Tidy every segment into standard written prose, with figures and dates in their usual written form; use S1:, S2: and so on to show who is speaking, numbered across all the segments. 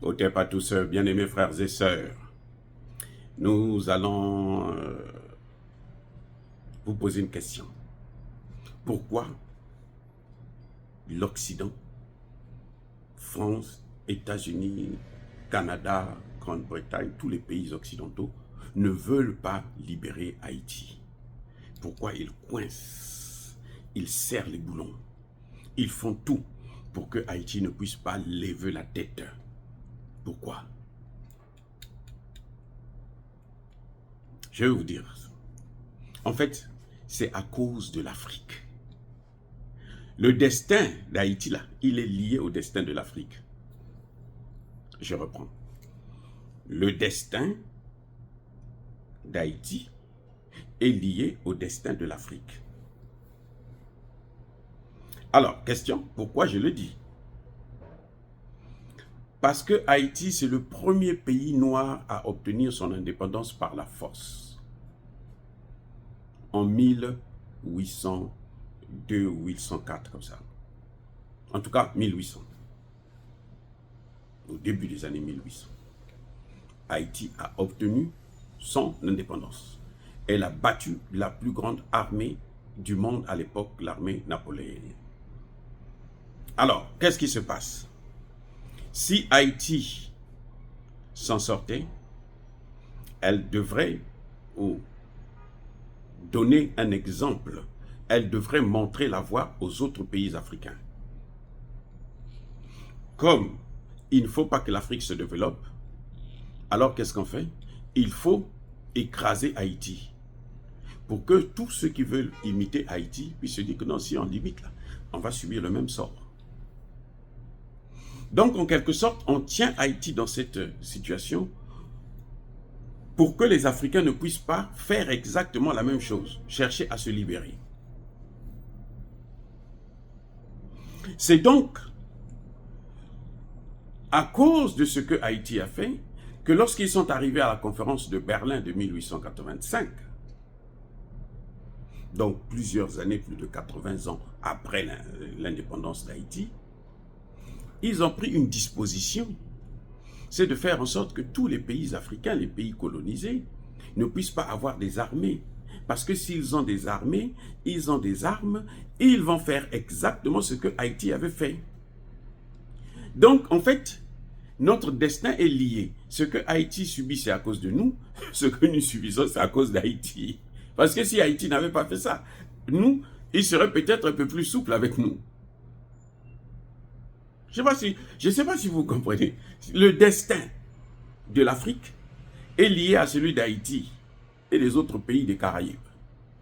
S1: Au TEP à tous, bien-aimés frères et sœurs, nous allons vous poser une question. Pourquoi l'Occident, France, États-Unis, Canada, Grande-Bretagne, tous les pays occidentaux ne veulent pas libérer Haïti? Pourquoi ils coincent? Ils serrent les boulons. Ils font tout pour que Haïti ne puisse pas lever la tête. Pourquoi? Je vais vous dire. En fait, c'est à cause de l'Afrique. Le destin d'Haïti, là, il est lié au destin de l'Afrique. Je reprends. Le destin d'Haïti est lié au destin de l'Afrique. Alors, question, pourquoi je le dis? Parce que Haïti, c'est le premier pays noir à obtenir son indépendance par la force. En 1802 ou 1804, comme ça. En tout cas, 1800. Au début des années 1800. Haïti a obtenu son indépendance. Elle a battu la plus grande armée du monde à l'époque, l'armée napoléonienne. Alors, qu'est-ce qui se passe? Si Haïti s'en sortait, elle devrait donner un exemple. Elle devrait montrer la voie aux autres pays africains. Comme il ne faut pas que l'Afrique se développe, alors qu'est-ce qu'on fait? Il faut écraser Haïti. Pour que tous ceux qui veulent imiter Haïti puissent se dire que non, si on limite là, on va subir le même sort. Donc, en quelque sorte, on tient Haïti dans cette situation pour que les Africains ne puissent pas faire exactement la même chose, chercher à se libérer. C'est donc à cause de ce que Haïti a fait que lorsqu'ils sont arrivés à la conférence de Berlin de 1885, donc plusieurs années, plus de 80 ans après l'indépendance d'Haïti, ils ont pris une disposition, c'est de faire en sorte que tous les pays africains, les pays colonisés, ne puissent pas avoir des armées. Parce que s'ils ont des armées, ils ont des armes, et ils vont faire exactement ce que Haïti avait fait. Donc, en fait, notre destin est lié. Ce que Haïti subit, c'est à cause de nous. Ce que nous subissons, c'est à cause d'Haïti. Parce que si Haïti n'avait pas fait ça, nous, il serait peut-être un peu plus souple avec nous. Je ne sais pas si vous comprenez. Le destin de l'Afrique est lié à celui d'Haïti et des autres pays des Caraïbes.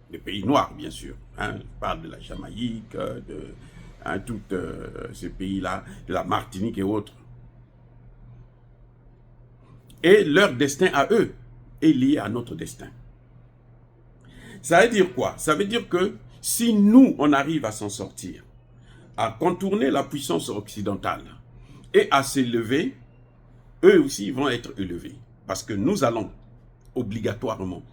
S1: Des pays noirs, bien sûr. Hein. Je parle de la Jamaïque, de tous ces pays-là, de la Martinique et autres. Et leur destin à eux est lié à notre destin. Ça veut dire quoi? Ça veut dire que si nous, on arrive à s'en sortir, à contourner la puissance occidentale et à s'élever, eux aussi vont être élevés. Parce que nous allons obligatoirement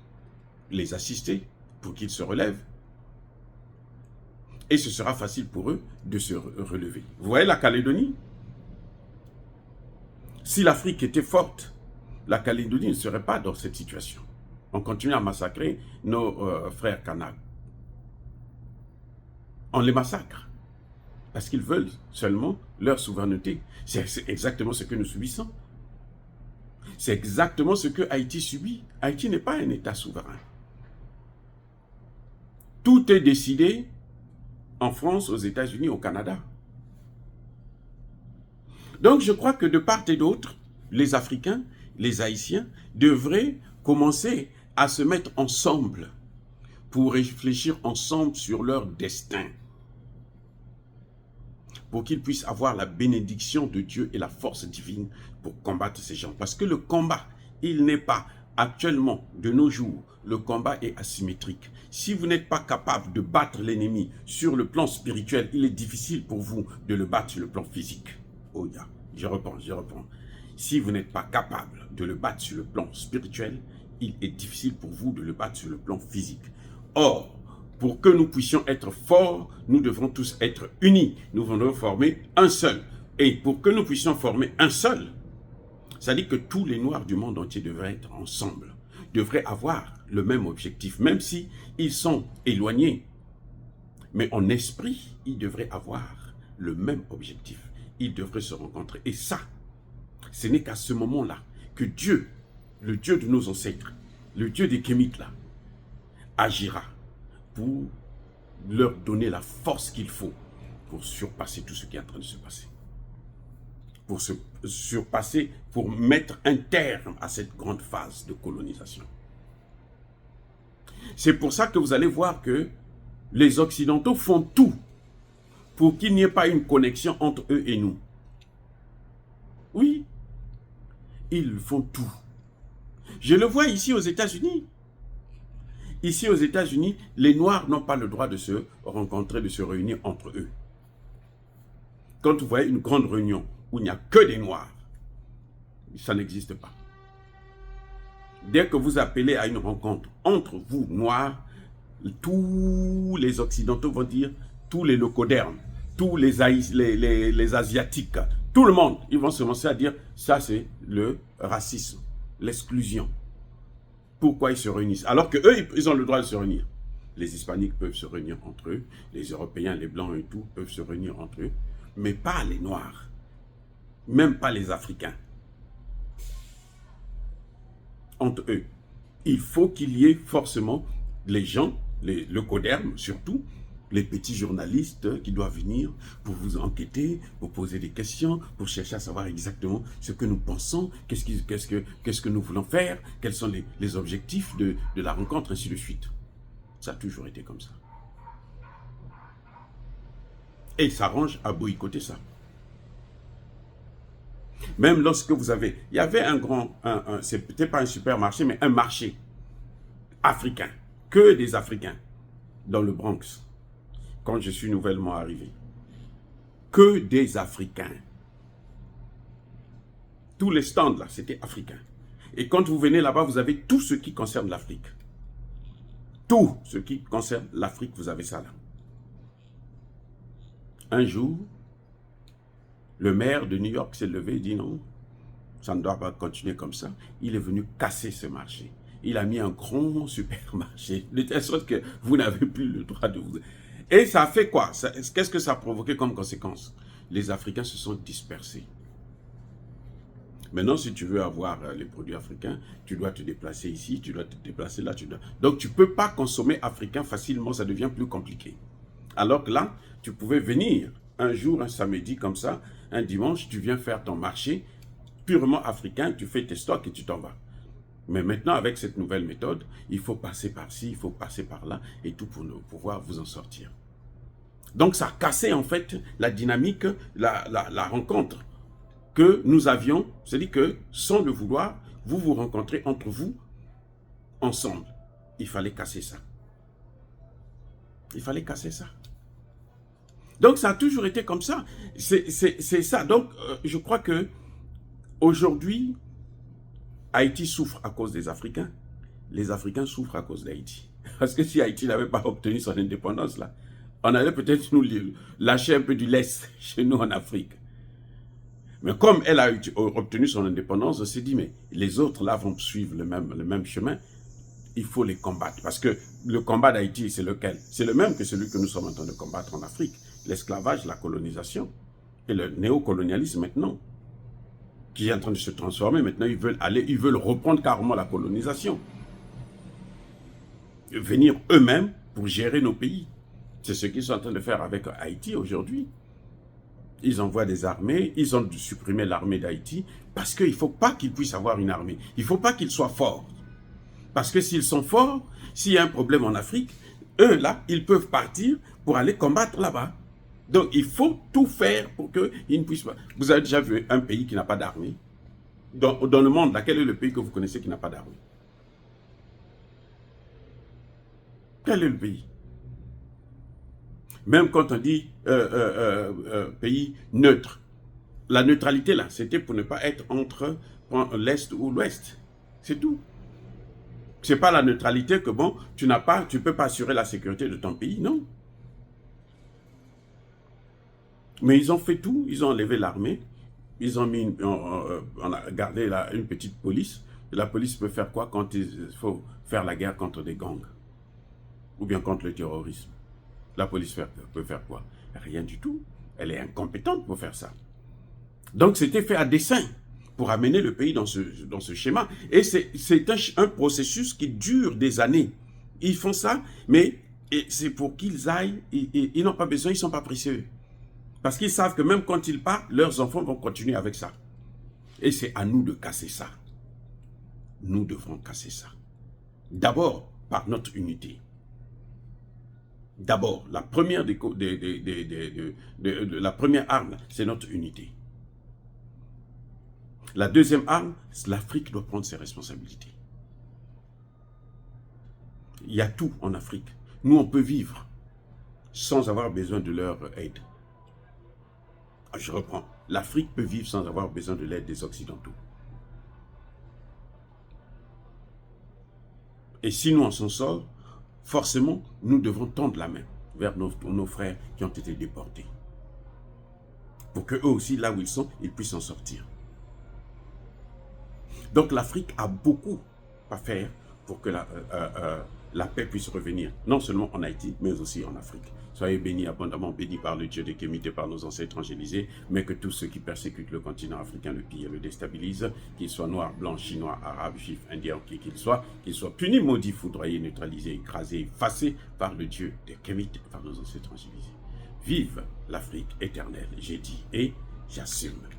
S1: les assister pour qu'ils se relèvent. Et ce sera facile pour eux de se relever. Vous voyez la Calédonie? Si l'Afrique était forte, la Calédonie ne serait pas dans cette situation. On continue à massacrer nos frères Kanaks. On les massacre. Parce qu'ils veulent seulement leur souveraineté. C'est exactement ce que nous subissons. C'est exactement ce que Haïti subit. Haïti n'est pas un État souverain. Tout est décidé en France, aux États-Unis, au Canada. Donc je crois que de part et d'autre, les Africains, les Haïtiens, devraient commencer à se mettre ensemble pour réfléchir ensemble sur leur destin. Pour qu'ils puissent avoir la bénédiction de Dieu et la force divine pour combattre ces gens. Parce que le combat, il n'est pas actuellement, de nos jours, le combat est asymétrique. Si vous n'êtes pas capable de battre l'ennemi sur le plan spirituel, il est difficile pour vous de le battre sur le plan physique. Oh yeah, je reprends. Si vous n'êtes pas capable de le battre sur le plan spirituel, il est difficile pour vous de le battre sur le plan physique. Or, pour que nous puissions être forts, nous devons tous être unis. Nous devons former un seul. Et pour que nous puissions former un seul, Ça dit que tous les Noirs du monde entier devraient être ensemble, devraient avoir le même objectif, même si ils sont éloignés. Mais en esprit, ils devraient avoir le même objectif. Ils devraient se rencontrer. Et ça, ce n'est qu'à ce moment-là que Dieu, le Dieu de nos ancêtres, le Dieu des Kémites là, agira pour leur donner la force qu'il faut pour surpasser tout ce qui est en train de se passer. Pour se surpasser, pour mettre un terme à cette grande phase de colonisation. C'est pour ça que vous allez voir que les Occidentaux font tout pour qu'il n'y ait pas une connexion entre eux et nous. Oui, ils font tout. Je le vois ici aux États-Unis. Ici aux États-Unis, les Noirs n'ont pas le droit de se rencontrer, de se réunir entre eux. Quand vous voyez une grande réunion où il n'y a que des Noirs, ça n'existe pas. Dès que vous appelez à une rencontre entre vous, Noirs, tous les Occidentaux vont dire, tous les locodermes, tous les Asiatiques, tout le monde, ils vont se lancer à dire, ça c'est le racisme, l'exclusion. Pourquoi ils se réunissent? Alors qu'eux, ils ont le droit de se réunir. Les Hispaniques peuvent se réunir entre eux, les Européens, les Blancs et tout peuvent se réunir entre eux, mais pas les Noirs, même pas les Africains. Entre eux. Il faut qu'il y ait forcément les gens, le coderme surtout, les petits journalistes qui doivent venir pour vous enquêter, pour poser des questions, pour chercher à savoir exactement ce que nous pensons, qu'est-ce que nous voulons faire, quels sont les objectifs de la rencontre, ainsi de suite. Ça a toujours été comme ça. Et il s'arrange à boycotter ça. Même lorsque vous avez... Il y avait un grand... c'est peut-être pas un supermarché, mais un marché africain. Que des Africains. Dans le Bronx. Quand je suis nouvellement arrivé. Que des Africains. Tous les stands là, c'était africain. Et quand vous venez là-bas, vous avez tout ce qui concerne l'Afrique. Tout ce qui concerne l'Afrique, vous avez ça là. Un jour, le maire de New York s'est levé et dit non, ça ne doit pas continuer comme ça. Il est venu casser ce marché. Il a mis un grand supermarché, de telle sorte que vous n'avez plus le droit de vous... Et ça a fait quoi? Qu'est-ce que ça a provoqué comme conséquence? Les Africains se sont dispersés. Maintenant, si tu veux avoir les produits africains, tu dois te déplacer ici, tu dois te déplacer là. Donc, tu ne peux pas consommer africain facilement, ça devient plus compliqué. Alors que là, tu pouvais venir un jour, un samedi comme ça, un dimanche, tu viens faire ton marché purement africain, tu fais tes stocks et tu t'en vas. Mais maintenant, avec cette nouvelle méthode, il faut passer par-ci, il faut passer par-là, et tout pour pouvoir vous en sortir. Donc, ça a cassé en fait la dynamique, la rencontre que nous avions. C'est-à-dire que, sans le vouloir, vous vous rencontrez entre vous, ensemble. Il fallait casser ça. Il fallait casser ça. Donc, ça a toujours été comme ça. C'est ça. Donc, je crois que aujourd'hui, Haïti souffre à cause des Africains. Les Africains souffrent à cause d'Haïti. Parce que si Haïti n'avait pas obtenu son indépendance, là, on allait peut-être nous lâcher un peu du lest chez nous en Afrique. Mais comme elle a obtenu son indépendance, on s'est dit, mais les autres là vont suivre le même chemin. Il faut les combattre. Parce que le combat d'Haïti, c'est lequel? C'est le même que celui que nous sommes en train de combattre en Afrique. L'esclavage, la colonisation et le néocolonialisme maintenant, qui est en train de se transformer. Maintenant, ils veulent reprendre carrément la colonisation. Venir eux-mêmes pour gérer nos pays. C'est ce qu'ils sont en train de faire avec Haïti aujourd'hui. Ils envoient des armées, ils ont supprimé l'armée d'Haïti, parce qu'il ne faut pas qu'ils puissent avoir une armée. Il ne faut pas qu'ils soient forts. Parce que s'ils sont forts, s'il y a un problème en Afrique, eux là, ils peuvent partir pour aller combattre là-bas. Donc il faut tout faire pour qu'ils ne puissent pas. Vous avez déjà vu un pays qui n'a pas d'armée? Dans le monde, quel est le pays que vous connaissez qui n'a pas d'armée? Quel est le pays? Même quand on dit pays neutre, la neutralité là, c'était pour ne pas être entre l'Est ou l'Ouest. C'est tout. C'est pas la neutralité que bon, tu peux pas assurer la sécurité de ton pays, non. Mais ils ont fait tout, ils ont enlevé l'armée, ils ont mis garder une petite police. La police peut faire quoi quand il faut faire la guerre contre des gangs? Ou bien contre le terrorisme? La police peut faire quoi? Rien du tout. Elle est incompétente pour faire ça. Donc c'était fait à dessein pour amener le pays dans ce schéma. Et c'est un processus qui dure des années. Ils font ça, mais c'est pour qu'ils aillent, ils n'ont pas besoin, ils ne sont pas précieux. Parce qu'ils savent que même quand ils partent, leurs enfants vont continuer avec ça. Et c'est à nous de casser ça. Nous devrons casser ça. D'abord, par notre unité. D'abord, la première arme, c'est notre unité. La deuxième arme, l'Afrique doit prendre ses responsabilités. Il y a tout en Afrique. Nous, on peut vivre sans avoir besoin de leur aide. Je reprends. L'Afrique peut vivre sans avoir besoin de l'aide des Occidentaux. Et si nous, on s'en sort, forcément, nous devons tendre la main vers nos frères qui ont été déportés. Pour qu'eux aussi, là où ils sont, ils puissent en sortir. Donc l'Afrique a beaucoup à faire pour que la paix puisse revenir, non seulement en Haïti, mais aussi en Afrique. Soyez bénis, abondamment bénis par le Dieu des Kémites et par nos ancêtres angélisés, mais que tous ceux qui persécutent le continent africain le pillent et le déstabilisent, qu'ils soient noirs, blancs, chinois, arabes, juifs, indiens, qui qu'ils soient punis, maudits, foudroyés, neutralisés, écrasés, effacés par le Dieu des Kémites et par nos ancêtres angélisés. Vive l'Afrique éternelle, j'ai dit et j'assume.